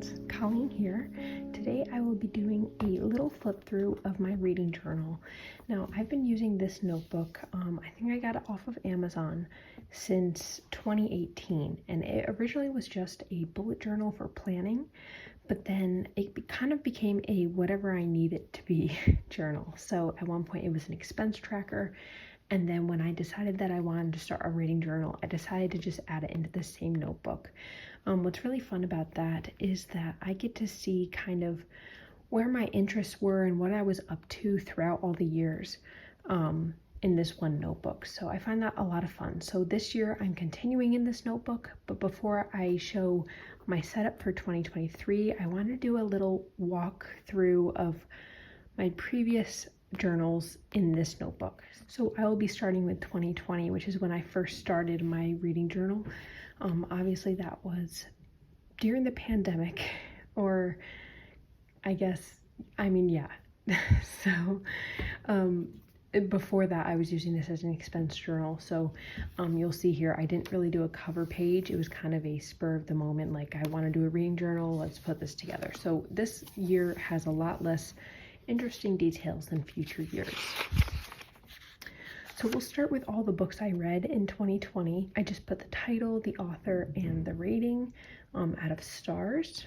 friends, Colleen here. Today I will be doing a little flip through of my reading journal. Now I've been using this notebook, I think I got it off of Amazon since 2018, and it originally was just a bullet journal for planning, but then it kind of became a whatever I need it to be journal. So at one point it was an expense tracker, and then when I decided that I wanted to start a reading journal, I decided to just add it into the same notebook. What's really fun about that is that I get to see kind of where my interests were and what I was up to throughout all the years in this one notebook. So I find that a lot of fun. So this year I'm continuing in this notebook, but before I show my setup for 2023, I want to do a little walkthrough of my previous journals in this notebook. So I will be starting with 2020, which is when I first started my reading journal. Obviously that was during the pandemic, or yeah. So before that I was using this as an expense journal. So you'll see here I didn't really do a cover page. It was kind of a spur of the moment, like I want to do a reading journal, let's put this together. So this year has a lot less interesting details than future years. So we'll start with all the books I read in 2020. I just put the title, the author, and the rating out of stars.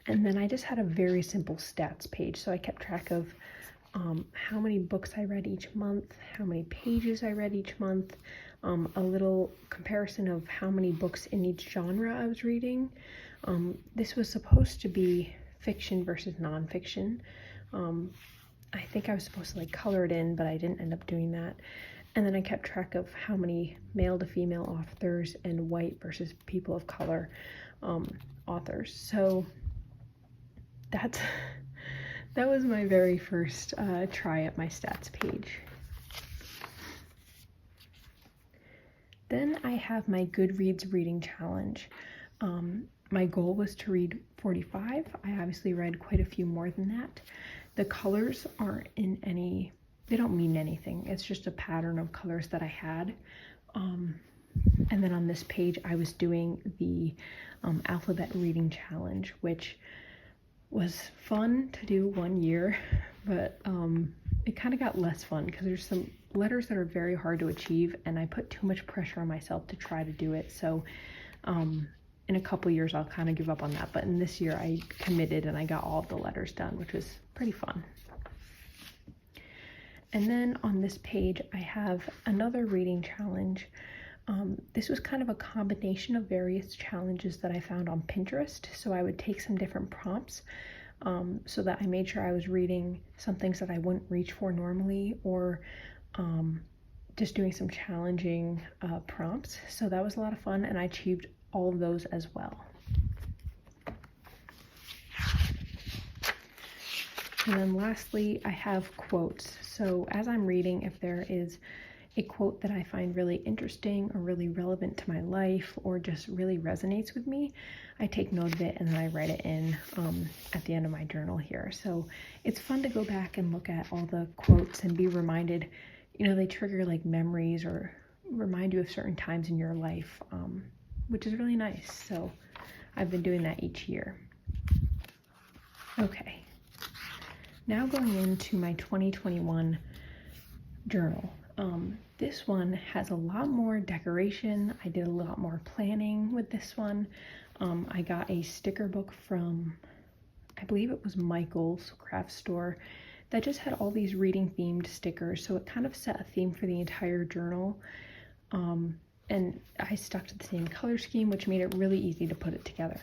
And then I just had a very simple stats page. So I kept track of how many books I read each month, how many pages I read each month, a little comparison of how many books in each genre I was reading. This was supposed to be fiction versus nonfiction. I think I was supposed to color it in, but I didn't end up doing that. And then I kept track of how many male to female authors and white versus people of color authors. So that was my very first try at my stats page. Then I have my Goodreads reading challenge. My goal was to read 45. I obviously read quite a few more than that. The colors aren't they don't mean anything. It's just a pattern of colors that I had. And then on this page, I was doing the alphabet reading challenge, which was fun to do one year, but it kind of got less fun because there's some letters that are very hard to achieve, and I put too much pressure on myself to try to do it. So in a couple years, I'll kind of give up on that. But in this year, I committed and I got all of the letters done, which was pretty fun. And then on this page, I have another reading challenge. This was kind of a combination of various challenges that I found on Pinterest. So I would take some different prompts so that I made sure I was reading some things that I wouldn't reach for normally, or just doing some challenging prompts. So that was a lot of fun, and I achieved all of those as well. And then lastly, I have quotes. So as I'm reading, if there is a quote that I find really interesting or really relevant to my life or just really resonates with me, I take note of it and then I write it in at the end of my journal here. So it's fun to go back and look at all the quotes and be reminded, they trigger memories or remind you of certain times in your life, which is really nice. So I've been doing that each year. Okay, now going into my 2021 journal. This one has a lot more decoration. I did a lot more planning with this one. I got a sticker book from, I believe it was Michael's craft store, that just had all these reading themed stickers. So it kind of set a theme for the entire journal. And I stuck to the same color scheme, which made it really easy to put it together.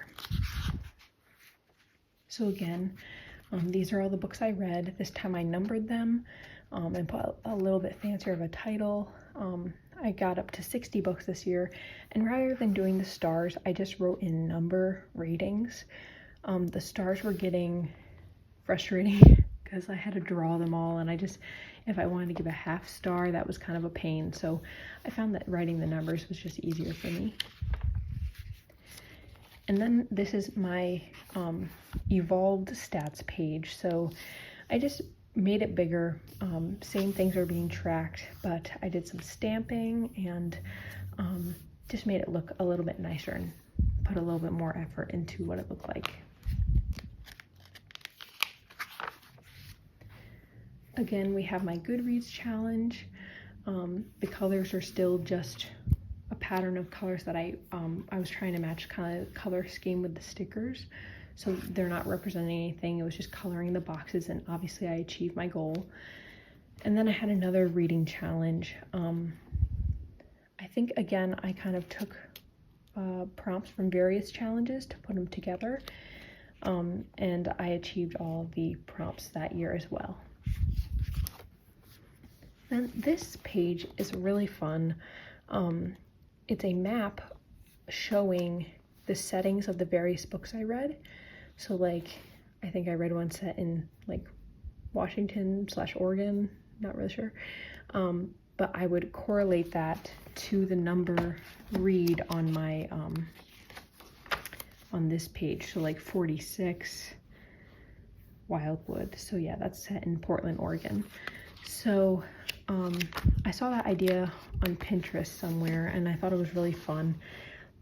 So again, these are all the books I read. This time I numbered them and put a little bit fancier of a title. I got up to 60 books this year, and rather than doing the stars, I just wrote in number ratings. The stars were getting frustrating because I had to draw them all, and if I wanted to give a half star, that was kind of a pain. So I found that writing the numbers was just easier for me. And then this is my evolved stats page. So I just made it bigger. Same things are being tracked, but I did some stamping and just made it look a little bit nicer and put a little bit more effort into what it looked like. Again, we have my Goodreads challenge. The colors are still just a pattern of colors that I was trying to match kind of color scheme with the stickers. So they're not representing anything. It was just coloring the boxes, and obviously I achieved my goal. And then I had another reading challenge. I think, again, I kind of took prompts from various challenges to put them together. And I achieved all of the prompts that year as well. Then this page is really fun. It's a map showing the settings of the various books I read. So like, I think I read one set in like Washington/Oregon, not really sure. But I would correlate that to the number read on my, on this page. So like 46 Wildwood. So yeah, that's set in Portland, Oregon. So I saw that idea on Pinterest somewhere, and I thought it was really fun.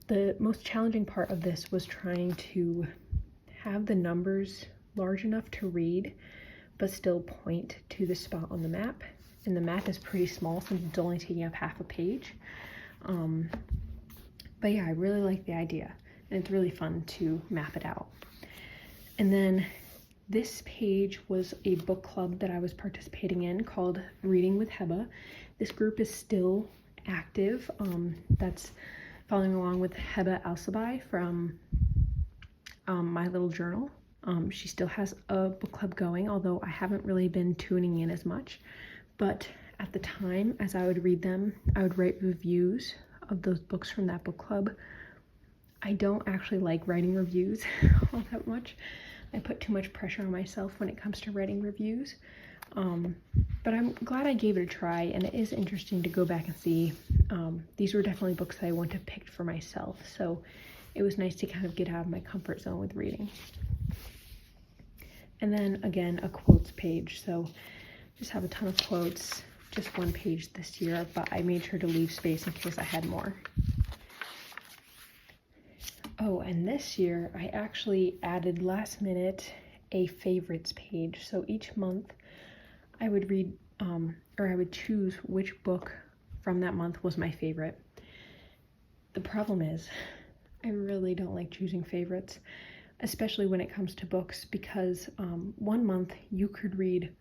The most challenging part of this was trying to have the numbers large enough to read, but still point to the spot on the map. And the map is pretty small since it's only taking up half a page. But yeah, I really like the idea, and it's really fun to map it out. And then this page was a book club that I was participating in called Reading with Heba. This group is still active. That's following along with Heba Alsabai from My Little Journal. She still has a book club going, although I haven't really been tuning in as much. But at the time, as I would read them, I would write reviews of those books from that book club. I don't actually like writing reviews all that much. I put too much pressure on myself when it comes to writing reviews. But I'm glad I gave it a try, and it is interesting to go back and see. These were definitely books that I wouldn't have picked for myself, so it was nice to kind of get out of my comfort zone with reading. And then again, a quotes page. So just have a ton of quotes, just one page this year, but I made sure to leave space in case I had more. Oh, and this year I actually added last minute a favorites page. So each month I would read, or I would choose which book from that month was my favorite. The problem is I really don't like choosing favorites, especially when it comes to books, because one month you could read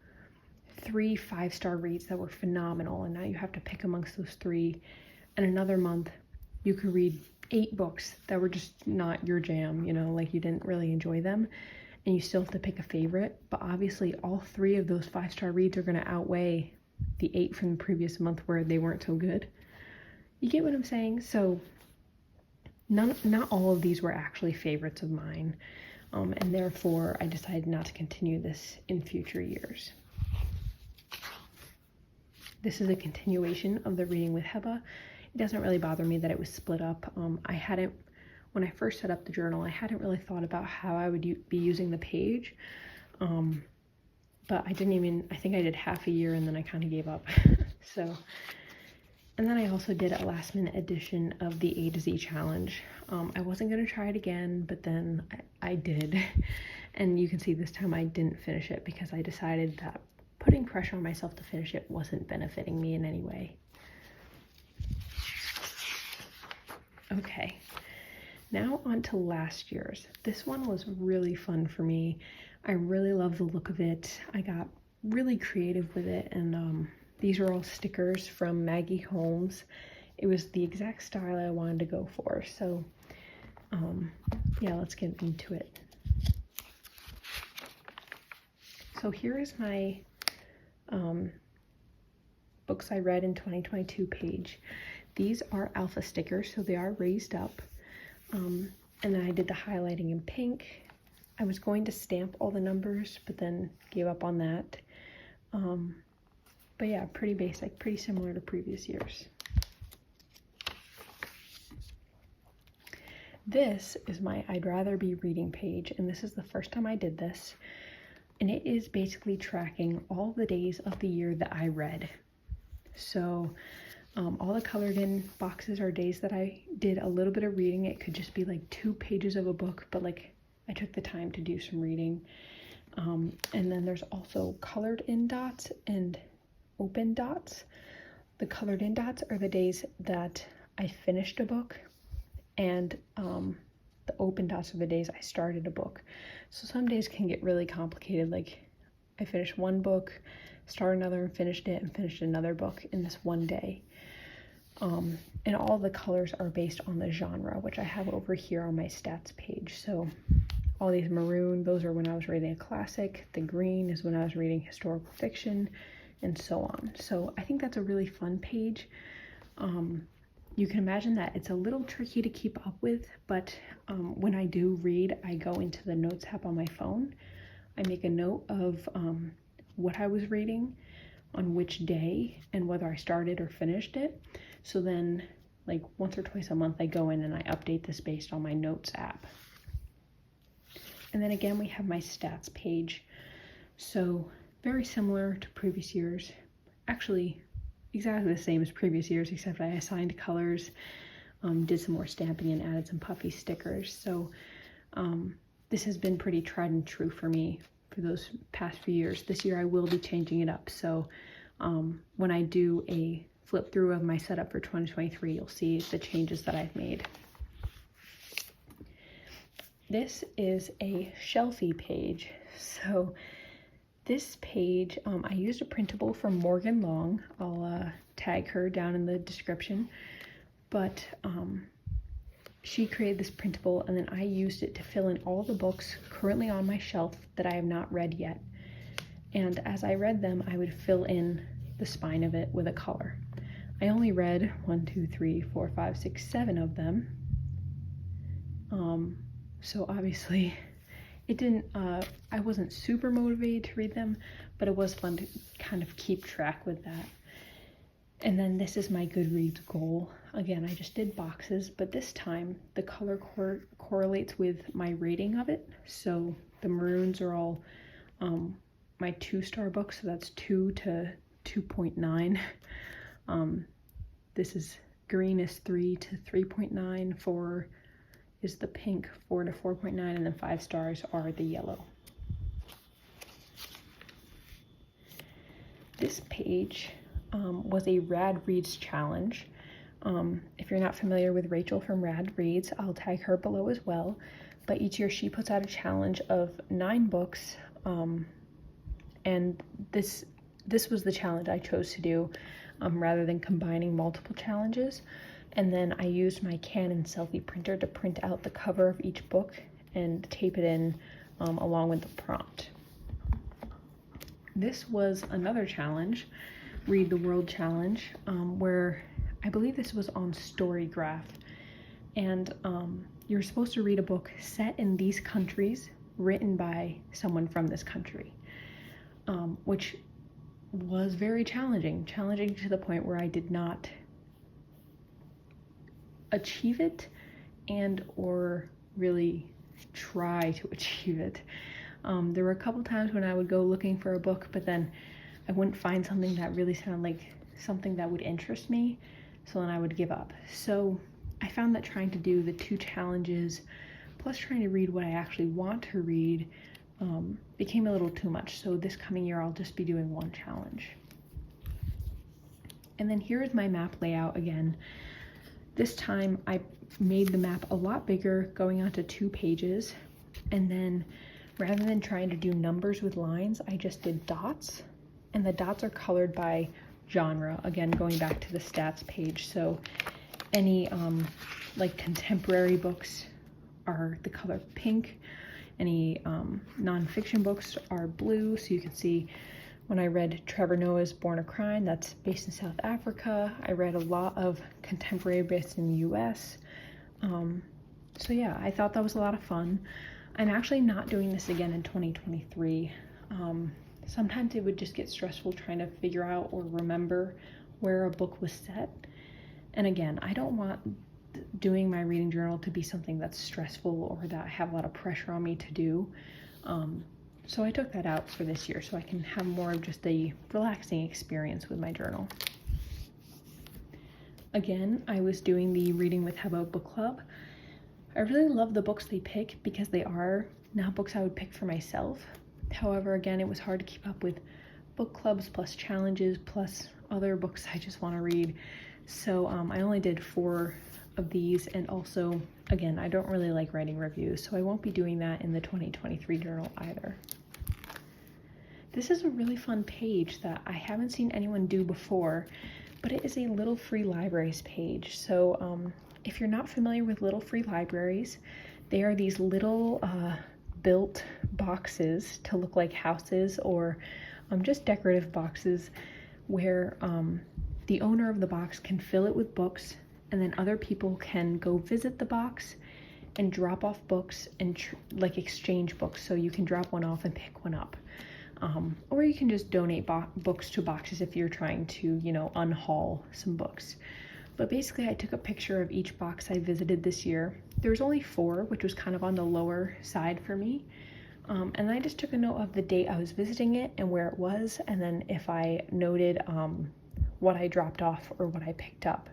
3 5-star reads that were phenomenal, and now you have to pick amongst those 3. And another month you could read 8 books that were just not your jam, you know, like you didn't really enjoy them, and you still have to pick a favorite. But obviously all 3 of those 5-star reads are going to outweigh the 8 from the previous month where they weren't so good. You get what I'm saying? So not all of these were actually favorites of mine, and therefore I decided not to continue this in future years. This is a continuation of the Reading with Heba. It doesn't really bother me that it was split up. When I first set up the journal, I hadn't really thought about how I would be using the page, but I think I did half a year and then I kind of gave up. So, and then I also did a last minute edition of the A to Z challenge. I wasn't going to try it again, but then I did. And you can see this time I didn't finish it because I decided that putting pressure on myself to finish it wasn't benefiting me in any way. Okay, now on to last year's. This one was really fun for me. I really love the look of it. I got really creative with it, and these are all stickers from Maggie Holmes. It was the exact style I wanted to go for, so yeah, let's get into it. So here is my books I read in 2022 page. These are alpha stickers, so they are raised up. And then I did the highlighting in pink. I was going to stamp all the numbers, but then gave up on that. But yeah, pretty basic, pretty similar to previous years. This is my I'd Rather Be Reading page, and this is the first time I did this. And it is basically tracking all the days of the year that I read. So All the colored in boxes are days that I did a little bit of reading. It could just be like 2 pages of a book, but like I took the time to do some reading. And then there's also colored in dots and open dots. The colored in dots are the days that I finished a book, and the open dots are the days I started a book. So some days can get really complicated, like I finished one book, started another and finished it, and finished another book in this one day. And all the colors are based on the genre, which I have over here on my stats page. So all these maroon, those are when I was reading a classic. The green is when I was reading historical fiction, and so on. So I think that's a really fun page. You can imagine that it's a little tricky to keep up with, but when I do read, I go into the notes app on my phone. I make a note of what I was reading on which day and whether I started or finished it. So then, like once or twice a month, I go in and I update this based on my notes app. And then again, we have my stats page. So very similar to previous years. Actually, exactly the same as previous years, except I assigned colors, did some more stamping, and added some puffy stickers. So this has been pretty tried and true for me for those past few years. This year I will be changing it up. So when I do a flip through of my setup for 2023, you'll see the changes that I've made. This is a shelfie page. So this page, I used a printable from Morgan Long. I'll tag her down in the description. But she created this printable, and then I used it to fill in all the books currently on my shelf that I have not read yet. And as I read them, I would fill in the spine of it with a color. I only read 1, 2, 3, 4, 5, 6, 7 of them. So obviously it didn't, I wasn't super motivated to read them, but it was fun to kind of keep track with that. And then this is my Goodreads goal. Again, I just did boxes, but this time the color correlates with my rating of it. So the maroons are all my 2-star books, so that's 2 to 2.9. This is green is 3 to 3.9, 4 is the pink, 4 to 4.9, and then 5 stars are the yellow. This page was a Rad Reads challenge. If you're not familiar with Rachel from Rad Reads, I'll tag her below as well. But each year she puts out a challenge of 9 books, and this was the challenge I chose to do, rather than combining multiple challenges. And then I used my Canon selfie printer to print out the cover of each book and tape it in along with the prompt. This was another challenge, Read the World challenge, where I believe this was on Storygraph. And you're supposed to read a book set in these countries, written by someone from this country, which was very challenging to the point where I did not achieve it and or really try to achieve it. There were a couple times when I would go looking for a book, but then I wouldn't find something that really sounded like something that would interest me, so then I would give up. So I found that trying to do the 2 challenges plus trying to read what I actually want to read became a little too much. So this coming year I'll just be doing 1 challenge. And then here is my map layout again. This time I made the map a lot bigger, going onto 2 pages, and then rather than trying to do numbers with lines, I just did dots, and the dots are colored by genre, again going back to the stats page. So any like contemporary books are the color pink, any nonfiction books are blue. So you can see when I read Trevor Noah's Born a Crime, that's based in South Africa. I read a lot of contemporary based in the US. So yeah, I thought that was a lot of fun. I'm actually not doing this again in 2023. Sometimes it would just get stressful trying to figure out or remember where a book was set. And again, I don't want doing my reading journal to be something that's stressful or that I have a lot of pressure on me to do. So I took that out for this year so I can have more of just a relaxing experience with my journal. again, I was doing the Reading with Hebo book club. I really love the books they pick because they are not books I would pick for myself. However, again, it was hard to keep up with book clubs plus challenges plus other books I just want to read. So I only did 4 of these, and also, again, I don't really like writing reviews, so I won't be doing that in the 2023 journal either. This is a really fun page that I haven't seen anyone do before, but it is a Little Free Libraries page. So if you're not familiar with Little Free Libraries, they are these little built boxes to look like houses, or just decorative boxes where the owner of the box can fill it with books, and then other people can go visit the box and drop off books and like exchange books. So you can drop one off and pick one up. Or you can just donate books to boxes if you're trying to, you know, unhaul some books. But basically I took a picture of each box I visited this year. There was only 4, which was kind of on the lower side for me. And I just took a note of the date I was visiting it and where it was, and then if I noted what I dropped off or what I picked up.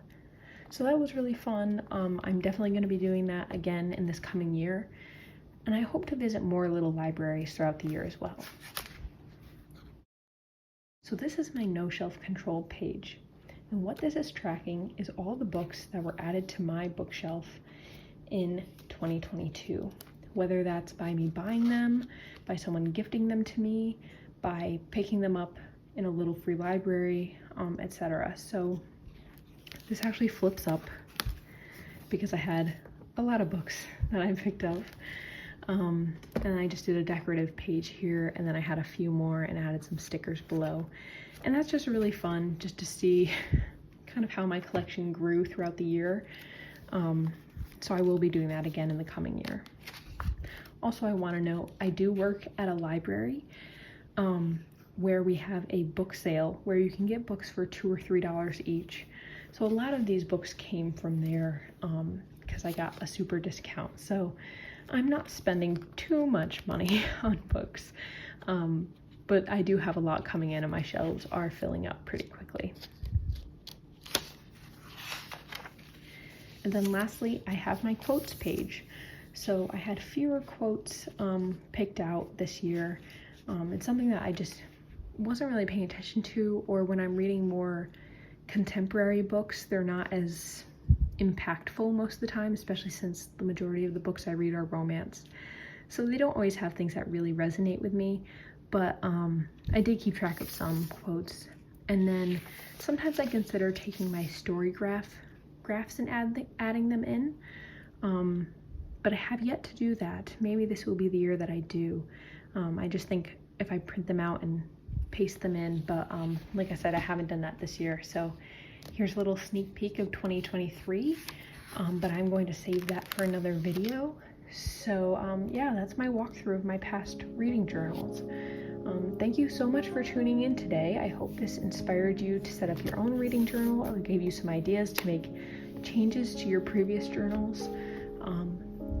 So that was really fun. I'm definitely going to be doing that again in this coming year, and I hope to visit more little libraries throughout the year as well. So this is my no shelf control page, and what this is tracking is all the books that were added to my bookshelf in 2022, whether that's by me buying them, by someone gifting them to me, by picking them up in a Little Free Library, etc. So this actually flips up because I had a lot of books that I picked up. And I just did a decorative page here, and then I had a few more and added some stickers below. And that's just really fun just to see kind of how my collection grew throughout the year. So I will be doing that again in the coming year. Also, I want to note, I do work at a library where we have a book sale where you can get books for $2 or $3 each. So a lot of these books came from there because I got a super discount. So I'm not spending too much money on books, but I do have a lot coming in and my shelves are filling up pretty quickly. And then lastly, I have my quotes page. So I had fewer quotes picked out this year. It's something that I just wasn't really paying attention to, or when I'm reading more contemporary books, they're not as impactful most of the time, especially since the majority of the books I read are romance. So they don't always have things that really resonate with me, but I did keep track of some quotes. And then sometimes I consider taking my story graphs and adding them in, but I have yet to do that. Maybe this will be the year that I do. I just think if I print them out and paste them in, but like I said, I haven't done that this year. So here's a little sneak peek of 2023, but I'm going to save that for another video. So yeah, that's my walkthrough of my past reading journals. Thank you so much for tuning in today. I hope this inspired you to set up your own reading journal or gave you some ideas to make changes to your previous journals.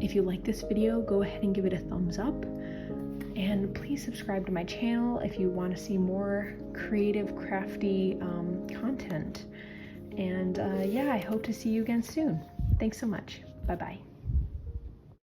If you like this video, go ahead and give it a thumbs up. And please subscribe to my channel if you want to see more creative, crafty content. And yeah, I hope to see you again soon. Thanks so much. Bye-bye.